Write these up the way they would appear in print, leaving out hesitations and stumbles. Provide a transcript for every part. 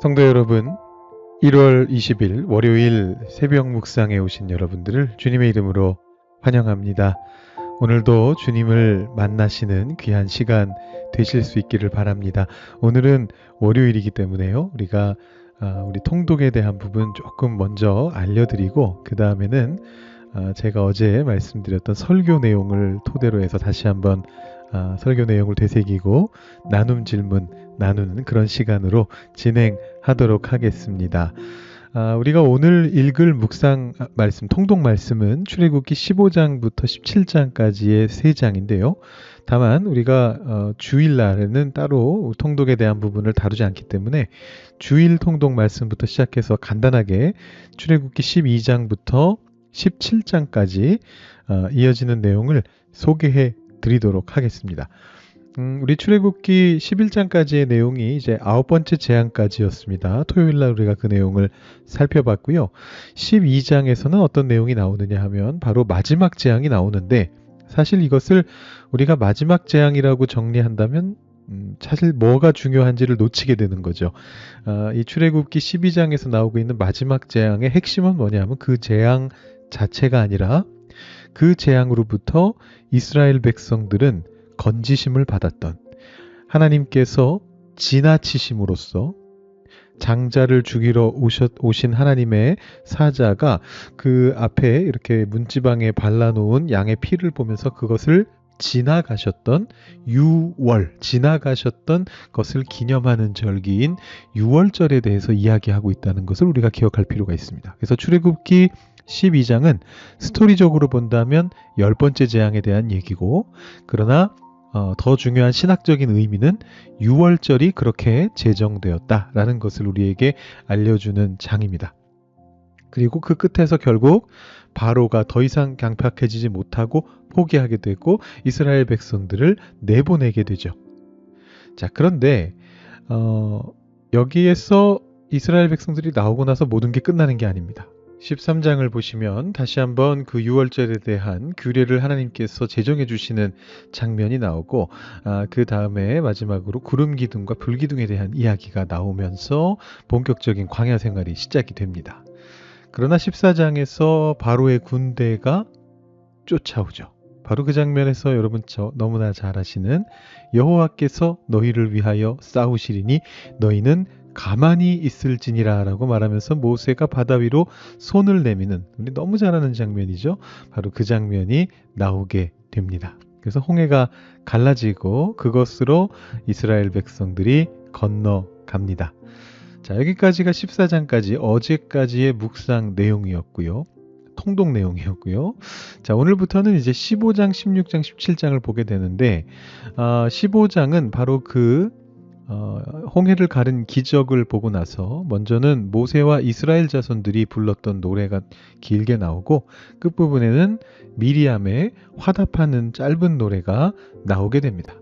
성도 여러분, 1월 20일 월요일 새벽 묵상에 오신 여러분들을 주님의 이름으로 환영합니다. 오늘도 주님을 만나시는 귀한 시간 되실 수 있기를 바랍니다. 오늘은 월요일이기 때문에요. 우리가 우리 통독에 대한 부분 조금 먼저 알려드리고 그 다음에는 제가 어제 말씀드렸던 설교 내용을 토대로 해서 다시 한번 설교 내용을 되새기고 나눔 질문 나누는 그런 시간으로 진행하도록 하겠습니다. 우리가 오늘 읽을 묵상 말씀, 통독 말씀은 출애굽기 15장부터 17장까지의 3장인데요. 다만 우리가 주일날에는 따로 통독에 대한 부분을 다루지 않기 때문에 주일 통독 말씀부터 시작해서 간단하게 출애굽기 12장부터 17장까지 이어지는 내용을 소개해 드리도록 하겠습니다. 우리 출애굽기 11장까지의 내용이 이제 9번째 재앙까지였습니다. 토요일날 우리가 그 내용을 살펴봤고요. 12장에서는 어떤 내용이 나오느냐 하면 바로 마지막 재앙이 나오는데 사실 이것을 우리가 마지막 재앙이라고 정리한다면 사실 뭐가 중요한지를 놓치게 되는 거죠. 이 출애굽기 12장에서 나오고 있는 마지막 재앙의 핵심은 뭐냐면 그 재앙 자체가 아니라 그 재앙으로부터 이스라엘 백성들은 건지심을 받았던 하나님께서 지나치심으로써 장자를 죽이러 오신 하나님의 사자가 그 앞에 이렇게 문지방에 발라놓은 양의 피를 보면서 그것을 지나가셨던 지나가셨던 것을 기념하는 절기인 유월절에 대해서 이야기하고 있다는 것을 우리가 기억할 필요가 있습니다. 그래서 출애굽기 12장은 스토리적으로 본다면 10번째 재앙에 대한 얘기고, 그러나 더 중요한 신학적인 의미는 유월절이 그렇게 제정되었다라는 것을 우리에게 알려주는 장입니다. 그리고 그 끝에서 결국 바로가 더 이상 강팍해지지 못하고 포기하게 되고 이스라엘 백성들을 내보내게 되죠. 자, 그런데 여기에서 이스라엘 백성들이 나오고 나서 모든 게 끝나는 게 아닙니다. 13장을 보시면 다시 한번 그 유월절에 대한 규례를 하나님께서 제정해 주시는 장면이 나오고 그 다음에 마지막으로 구름 기둥과 불 기둥에 대한 이야기가 나오면서 본격적인 광야 생활이 시작이 됩니다. 그러나 14장에서 바로의 군대가 쫓아오죠. 바로 그 장면에서 여러분 너무나 잘 아시는 여호와께서 너희를 위하여 싸우시리니 너희는 가만히 있을지니라 라고 말하면서 모세가 바다 위로 손을 내미는, 우리 너무 잘 아는 장면이죠. 바로 그 장면이 나오게 됩니다. 그래서 홍해가 갈라지고 그것으로 이스라엘 백성들이 건너갑니다. 자, 여기까지가 14장까지 어제까지의 묵상 내용이었고요. 통독 내용이었고요. 자, 오늘부터는 이제 15장, 16장, 17장을 보게 되는데 15장은 바로 그 홍해를 가른 기적을 보고 나서 먼저는 모세와 이스라엘 자손들이 불렀던 노래가 길게 나오고 끝부분에는 미리암의 화답하는 짧은 노래가 나오게 됩니다.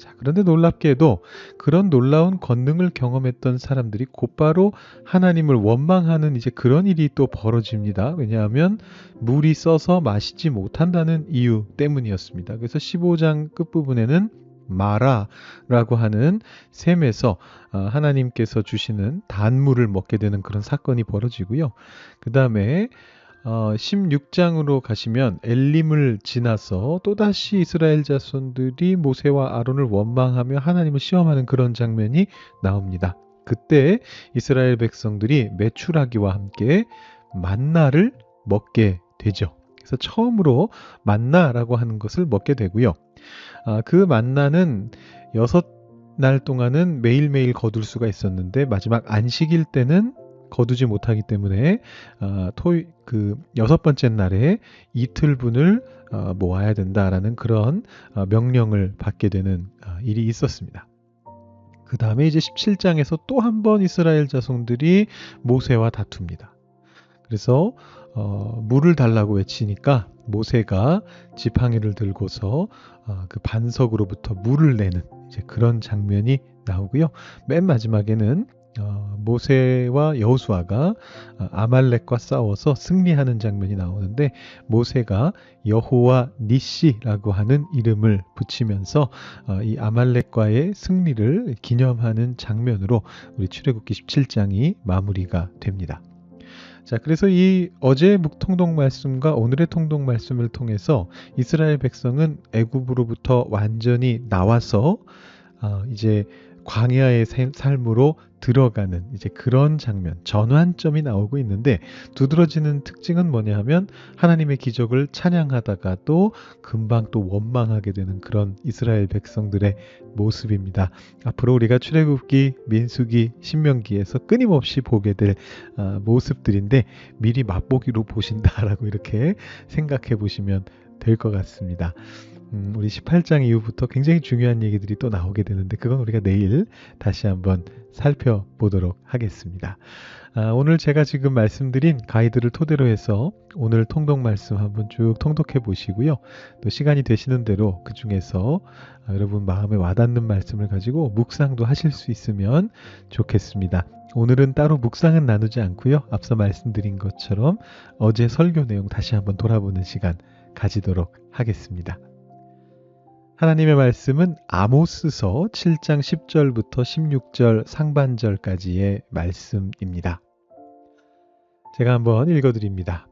자, 그런데 놀랍게도 그런 놀라운 권능을 경험했던 사람들이 곧바로 하나님을 원망하는 이제 그런 일이 또 벌어집니다. 왜냐하면 물이 써서 마시지 못한다는 이유 때문이었습니다. 그래서 15장 끝부분에는 마라라고 하는 샘에서 하나님께서 주시는 단물을 먹게 되는 그런 사건이 벌어지고요. 그 다음에 16장으로 가시면 엘림을 지나서 또다시 이스라엘 자손들이 모세와 아론을 원망하며 하나님을 시험하는 그런 장면이 나옵니다. 그때 이스라엘 백성들이 메추라기와 함께 만나를 먹게 되죠. 그래서 처음으로 만나라고 하는 것을 먹게 되고요. 그 만나는 6날 동안은 매일매일 거둘 수가 있었는데 마지막 안식일 때는 거두지 못하기 때문에 그 6번째 날에 이틀분을 모아야 된다라는 그런 명령을 받게 되는 일이 있었습니다. 그 다음에 이제 17장에서 또 한 번 이스라엘 자손들이 모세와 다툽니다. 그래서 물을 달라고 외치니까 모세가 지팡이를 들고서 그 반석으로부터 물을 내는 이제 그런 장면이 나오고요. 맨 마지막에는 모세와 여호수아가 아말렉과 싸워서 승리하는 장면이 나오는데 모세가 여호와 니시라고 하는 이름을 붙이면서 이 아말렉과의 승리를 기념하는 장면으로 우리 출애굽기 17장이 마무리가 됩니다. 자, 그래서 이 어제의 통독 말씀과 오늘의 통독 말씀을 통해서 이스라엘 백성은 애굽으로부터 완전히 나와서 이제 광야의 삶으로 들어가는 이제 그런 장면, 전환점이 나오고 있는데 두드러지는 특징은 뭐냐 하면 하나님의 기적을 찬양하다가도 금방 또 원망하게 되는 그런 이스라엘 백성들의 모습입니다. 앞으로 우리가 출애굽기, 민수기, 신명기에서 끊임없이 보게 될 모습들인데 미리 맛보기로 보신다라고 이렇게 생각해 보시면 될 것 같습니다. 우리 18장 이후부터 굉장히 중요한 얘기들이 또 나오게 되는데 그건 우리가 내일 다시 한번 살펴보도록 하겠습니다. 오늘 제가 지금 말씀드린 가이드를 토대로 해서 오늘 통독 말씀 한번 쭉 통독해 보시고요. 또 시간이 되시는 대로 그 중에서 여러분 마음에 와닿는 말씀을 가지고 묵상도 하실 수 있으면 좋겠습니다. 오늘은 따로 묵상은 나누지 않고요. 앞서 말씀드린 것처럼 어제 설교 내용 다시 한번 돌아보는 시간 가지도록 하겠습니다. 하나님의 말씀은 아모스서 7장 10절부터 16절 상반절까지의 말씀입니다. 제가 한번 읽어드립니다.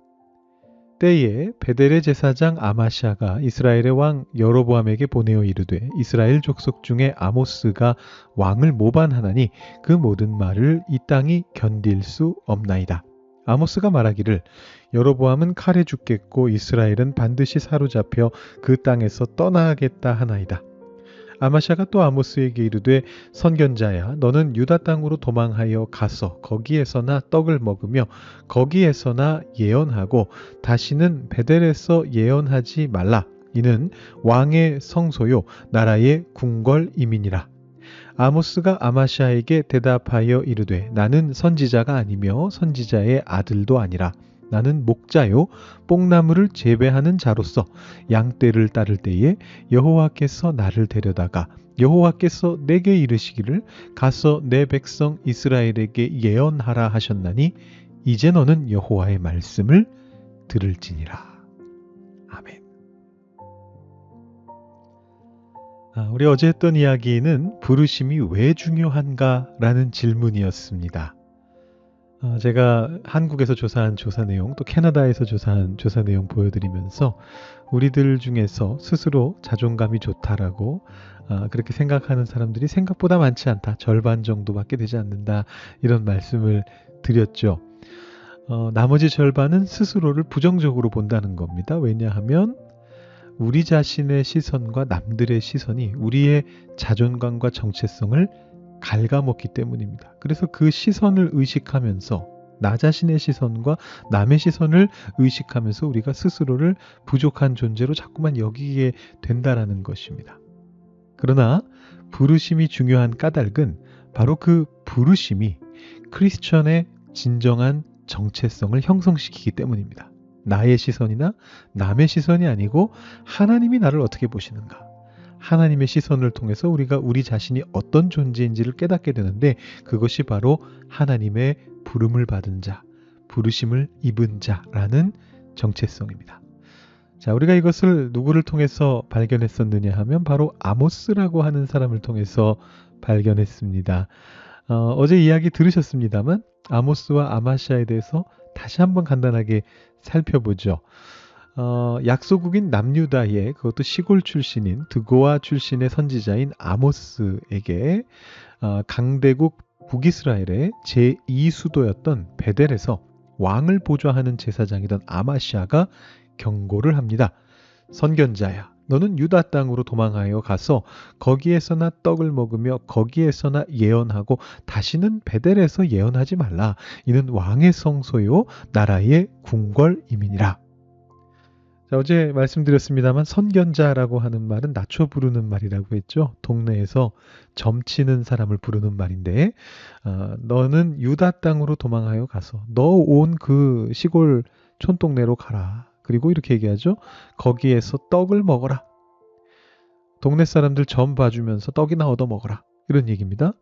때에 베델의 제사장 아마시아가 이스라엘의 왕 여로보암에게 보내어 이르되 이스라엘 족속 중에 아모스가 왕을 모반하나니 그 모든 말을 이 땅이 견딜 수 없나이다. 아모스가 말하기를 여로보암은 칼에 죽겠고 이스라엘은 반드시 사로잡혀 그 땅에서 떠나겠다 하나이다. 아마시아가 또 아모스에게 이르되 선견자야 너는 유다 땅으로 도망하여 가서 거기에서나 떡을 먹으며 거기에서나 예언하고 다시는 베델에서 예언하지 말라. 이는 왕의 성소요 나라의 궁궐임이니라. 아모스가 아마시아에게 대답하여 이르되 나는 선지자가 아니며 선지자의 아들도 아니라 나는 목자요 뽕나무를 재배하는 자로서 양떼를 따를 때에 여호와께서 나를 데려다가 여호와께서 내게 이르시기를 가서 내 백성 이스라엘에게 예언하라 하셨나니 이제 너는 여호와의 말씀을 들을지니라. 아멘. 우리 어제 했던 이야기는 부르심이 왜 중요한가라는 질문이었습니다. 제가 한국에서 조사한 조사 내용 또 캐나다에서 조사한 조사 내용 보여드리면서 우리들 중에서 스스로 자존감이 좋다라고 그렇게 생각하는 사람들이 생각보다 많지 않다. 절반 정도밖에 되지 않는다. 이런 말씀을 드렸죠. 나머지 절반은 스스로를 부정적으로 본다는 겁니다. 왜냐하면 우리 자신의 시선과 남들의 시선이 우리의 자존감과 정체성을 갉아먹기 때문입니다. 그래서 그 시선을 의식하면서 나 자신의 시선과 남의 시선을 의식하면서 우리가 스스로를 부족한 존재로 자꾸만 여기게 된다라는 것입니다. 그러나 부르심이 중요한 까닭은 바로 그 부르심이 크리스천의 진정한 정체성을 형성시키기 때문입니다. 나의 시선이나 남의 시선이 아니고 하나님이 나를 어떻게 보시는가. 하나님의 시선을 통해서 우리가 우리 자신이 어떤 존재인지를 깨닫게 되는데 그것이 바로 하나님의 부름을 받은 자, 부르심을 입은 자라는 정체성입니다. 자, 우리가 이것을 누구를 통해서 발견했었느냐 하면 바로 아모스라고 하는 사람을 통해서 발견했습니다. 어제 이야기 들으셨습니다만 아모스와 아마시아에 대해서 다시 한번 간단하게 살펴보죠. 약소국인 남유다의 그것도 시골 출신인 드고아 출신의 선지자인 아모스에게 강대국 북이스라엘의 제2수도였던 베델에서 왕을 보좌하는 제사장이던 아마시아가 경고를 합니다. 선견자야, 너는 유다 땅으로 도망하여 가서 거기에서나 떡을 먹으며 거기에서나 예언하고 다시는 베델에서 예언하지 말라. 이는 왕의 성소요 나라의 궁궐임이니라. 자, 어제 말씀드렸습니다만 선견자라고 하는 말은 낮춰 부르는 말이라고 했죠. 동네에서 점치는 사람을 부르는 말인데 너는 유다 땅으로 도망하여 가서 너 온 그 시골 촌동네로 가라. 그리고 이렇게 얘기하죠. 거기에서 떡을 먹어라. 동네 사람들 점 봐주면서 떡이나 얻어 먹어라. 이런 얘기입니다.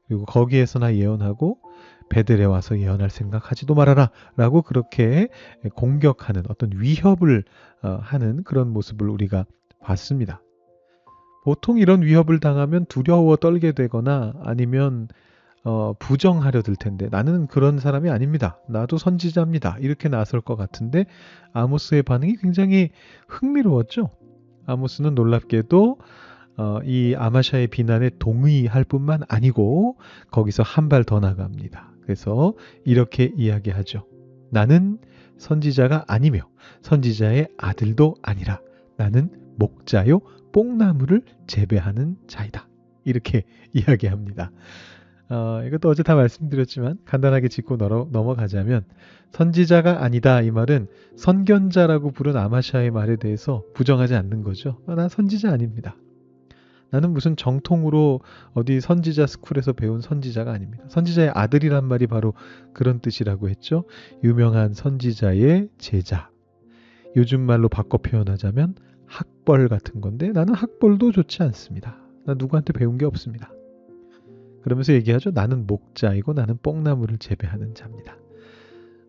그리고 거기에서나 예언하고 베델에 와서 예언할 생각하지도 말아라 라고 그렇게 공격하는 어떤 위협을 하는 그런 모습을 우리가 봤습니다. 보통 이런 위협을 당하면 두려워 떨게 되거나 아니면 부정하려 들 텐데 나는 그런 사람이 아닙니다. 나도 선지자입니다. 이렇게 나설 것 같은데 아모스의 반응이 굉장히 흥미로웠죠. 아모스는 놀랍게도 이 아마샤의 비난에 동의할 뿐만 아니고 거기서 한 발 더 나갑니다. 그래서 이렇게 이야기하죠. 나는 선지자가 아니며 선지자의 아들도 아니라 나는 목자요 뽕나무를 재배하는 자이다. 이렇게 이야기합니다. 이것도 어제 다 말씀드렸지만 간단하게 짚고 넘어가자면 선지자가 아니다 이 말은 선견자라고 부른 아마샤의 말에 대해서 부정하지 않는 거죠. 난 선지자 아닙니다. 나는 무슨 정통으로 어디 선지자 스쿨에서 배운 선지자가 아닙니다. 선지자의 아들이란 말이 바로 그런 뜻이라고 했죠. 유명한 선지자의 제자. 요즘 말로 바꿔 표현하자면 학벌 같은 건데 나는 학벌도 좋지 않습니다. 나 누구한테 배운 게 없습니다. 그러면서 얘기하죠. 나는 목자이고 나는 뽕나무를 재배하는 자입니다.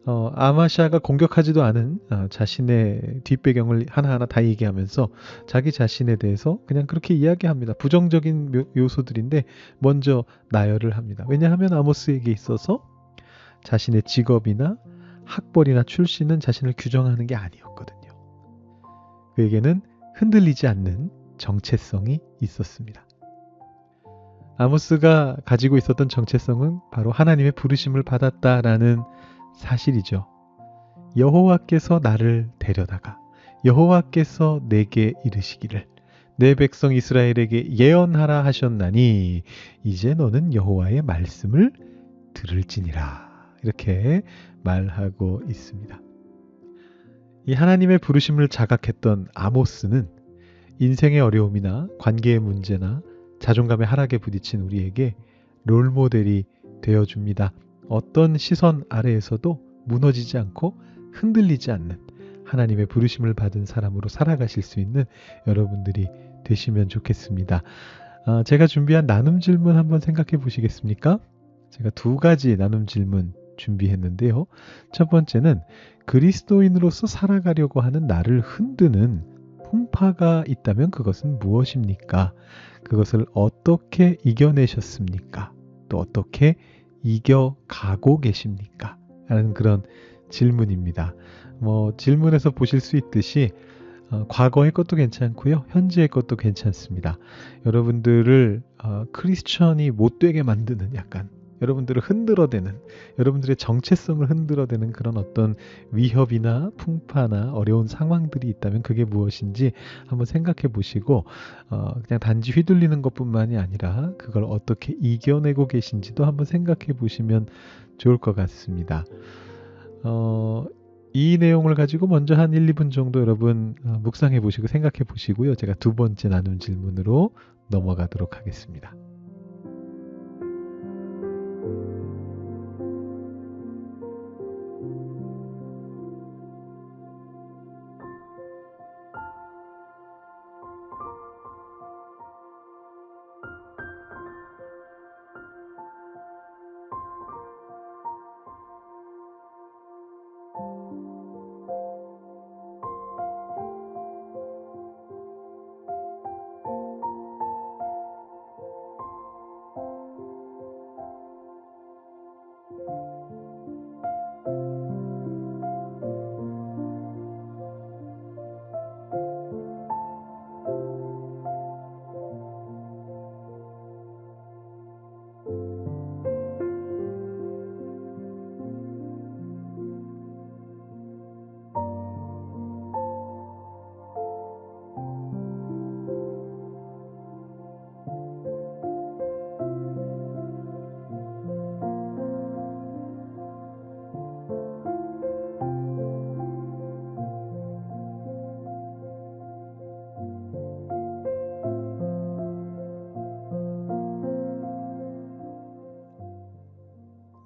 아마샤가 공격하지도 않은 자신의 뒷배경을 하나하나 다 얘기하면서 자기 자신에 대해서 그냥 그렇게 이야기합니다. 부정적인 요소들인데 먼저 나열을 합니다. 왜냐하면 아모스에게 있어서 자신의 직업이나 학벌이나 출신은 자신을 규정하는 게 아니었거든요. 그에게는 흔들리지 않는 정체성이 있었습니다. 아모스가 가지고 있었던 정체성은 바로 하나님의 부르심을 받았다라는 사실이죠. 여호와께서 나를 데려다가 여호와께서 내게 이르시기를 내 백성 이스라엘에게 예언하라 하셨나니 이제 너는 여호와의 말씀을 들을지니라. 이렇게 말하고 있습니다. 이 하나님의 부르심을 자각했던 아모스는 인생의 어려움이나 관계의 문제나 자존감의 하락에 부딪힌 우리에게 롤모델이 되어줍니다. 어떤 시선 아래에서도 무너지지 않고 흔들리지 않는 하나님의 부르심을 받은 사람으로 살아가실 수 있는 여러분들이 되시면 좋겠습니다. 제가 준비한 나눔 질문 한번 생각해 보시겠습니까? 제가 2가지 나눔 질문 준비했는데요. 첫 번째는 그리스도인으로서 살아가려고 하는 나를 흔드는 풍파가 있다면 그것은 무엇입니까? 그것을 어떻게 이겨내셨습니까? 또 어떻게 이겨가고 계십니까? 라는 그런 질문입니다. 질문에서 보실 수 있듯이 과거의 것도 괜찮고요. 현재의 것도 괜찮습니다. 여러분들을 크리스천이 못되게 만드는 약간 여러분들을 흔들어대는 여러분들의 정체성을 흔들어대는 그런 어떤 위협이나 풍파나 어려운 상황들이 있다면 그게 무엇인지 한번 생각해 보시고 그냥 단지 휘둘리는 것뿐만이 아니라 그걸 어떻게 이겨내고 계신지도 한번 생각해 보시면 좋을 것 같습니다. 이 내용을 가지고 먼저 한 1, 2분 정도 여러분 묵상해 보시고 생각해 보시고요. 제가 2번째 나눈 질문으로 넘어가도록 하겠습니다.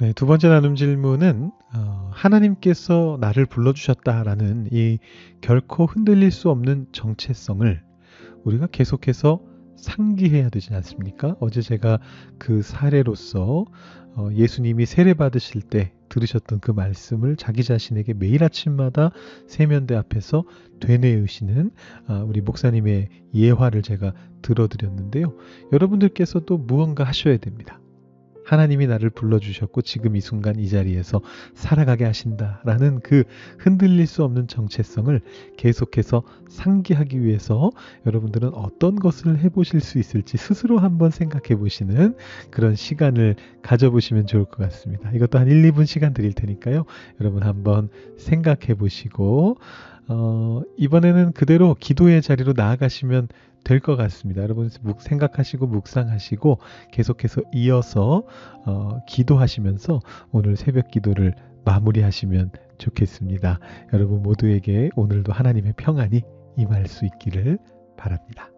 네, 2번째 나눔 질문은 하나님께서 나를 불러주셨다라는 이 결코 흔들릴 수 없는 정체성을 우리가 계속해서 상기해야 되지 않습니까? 어제 제가 그 사례로서 예수님이 세례 받으실 때 들으셨던 그 말씀을 자기 자신에게 매일 아침마다 세면대 앞에서 되뇌으시는 우리 목사님의 예화를 제가 들어드렸는데요. 여러분들께서도 무언가 하셔야 됩니다. 하나님이 나를 불러주셨고 지금 이 순간 이 자리에서 살아가게 하신다라는 그 흔들릴 수 없는 정체성을 계속해서 상기하기 위해서 여러분들은 어떤 것을 해보실 수 있을지 스스로 한번 생각해 보시는 그런 시간을 가져보시면 좋을 것 같습니다. 이것도 한 1, 2분 시간 드릴 테니까요. 여러분 한번 생각해 보시고 이번에는 그대로 기도의 자리로 나아가시면 될 것 같습니다. 여러분 생각하시고 묵상하시고 계속해서 이어서 기도하시면서 오늘 새벽 기도를 마무리하시면 좋겠습니다. 여러분 모두에게 오늘도 하나님의 평안이 임할 수 있기를 바랍니다.